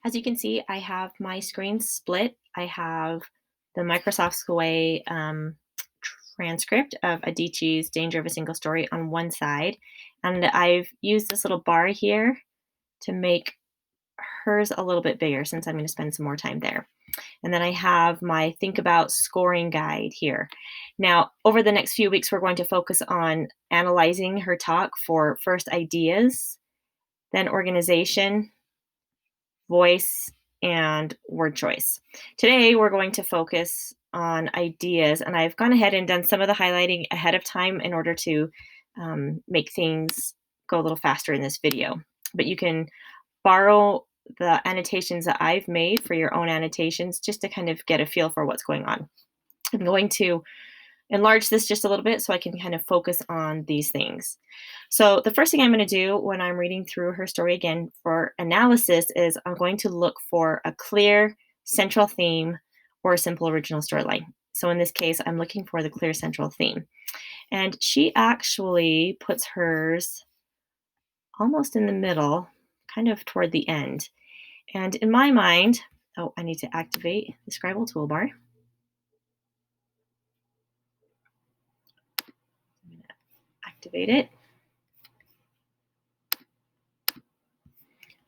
As you can see, I have my screen split. I have the Microsoft Sway transcript of Adichie's Danger of a Single Story on one side, and I've used this little bar here to make hers a little bit bigger since I'm going to spend some more time there. And then I have my Think About scoring guide here. Now, over the next few weeks, we're going to focus on analyzing her talk for first ideas, then organization, voice, and word choice. Today, we're going to focus on ideas, and I've gone ahead and done some of the highlighting ahead of time in order to make things go a little faster in this video. But you can borrow the annotations that I've made for your own annotations just to kind of get a feel for what's going on. I'm going to enlarge this just a little bit so I can kind of focus on these things. So the first thing I'm going to do when I'm reading through her story again for analysis is I'm going to look for a clear central theme or a simple original storyline. So in this case, I'm looking for the clear central theme. And she actually puts hers almost in the middle, kind of toward the end. And in my mind, oh, I need to activate the Scribble toolbar. I'm going to activate it.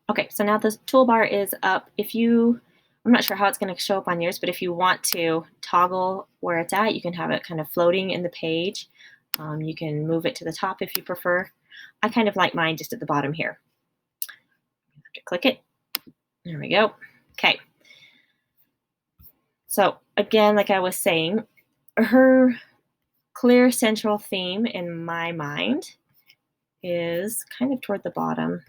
Okay, so now the toolbar is up. I'm not sure how it's going to show up on yours, but if you want to toggle where it's at, you can have it kind of floating in the page. You can move it to the top if you prefer. I kind of like mine just at the bottom here. You have to click it. There we go. Okay. So again, like I was saying, her clear central theme in my mind is kind of toward the bottom.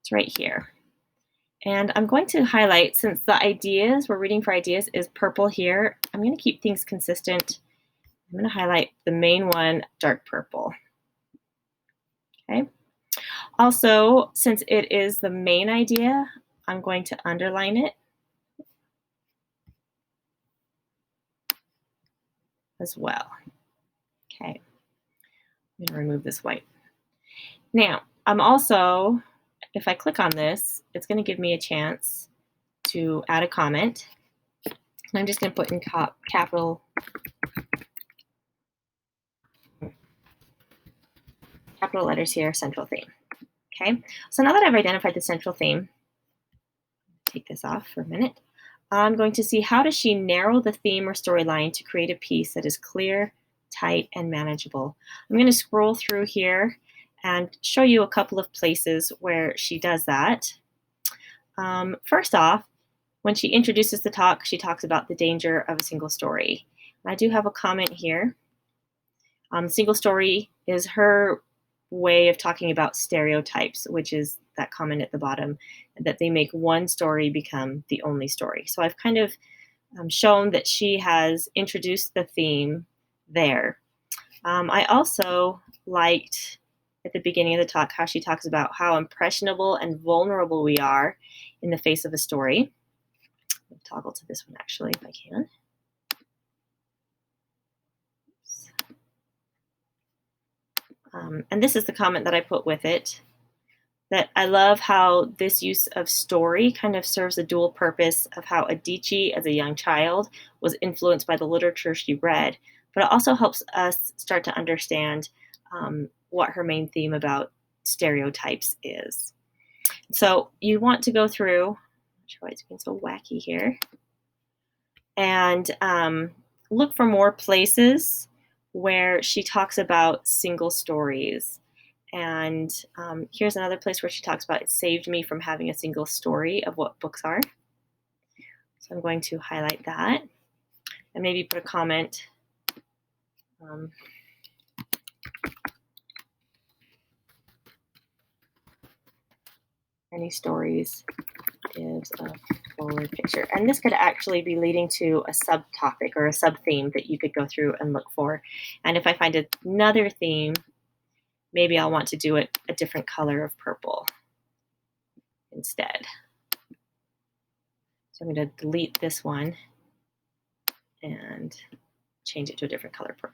It's right here. And I'm going to highlight, since the ideas, we're reading for ideas, is purple here. I'm going to keep things consistent. I'm going to highlight the main one, dark purple. Okay. Also, since it is the main idea, I'm going to underline it as well. Okay. I'm going to remove this white. Now, I'm also, if I click on this, it's going to give me a chance to add a comment. And I'm just going to put in capital letters here, central theme. Okay, so now that I've identified the central theme, take this off for a minute. I'm going to see how does she narrow the theme or storyline to create a piece that is clear, tight, and manageable. I'm going to scroll through here and show you a couple of places where she does that. First off, when she introduces the talk, she talks about the danger of a single story. I do have a comment here. Single story is her way of talking about stereotypes, which is that comment at the bottom, that they make one story become the only story. So I've kind of shown that she has introduced the theme there. I also liked at the beginning of the talk how she talks about how impressionable and vulnerable we are in the face of a story. I'll toggle to this one actually if I can. And this is the comment that I put with it, that I love how this use of story kind of serves a dual purpose of how Adichie as a young child was influenced by the literature she read, but it also helps us start to understand what her main theme about stereotypes is. So you want to go through, I'm not sure why it's being so wacky here, and look for more places where she talks about single stories. And here's another place where she talks about it saved me from having a single story of what books are. So I'm going to highlight that and maybe put a comment. Any stories gives a forward picture. And this could actually be leading to a subtopic or a sub-theme that you could go through and look for. And if I find another theme, maybe I'll want to do it a different color of purple instead. So I'm going to delete this one and change it to a different color purple.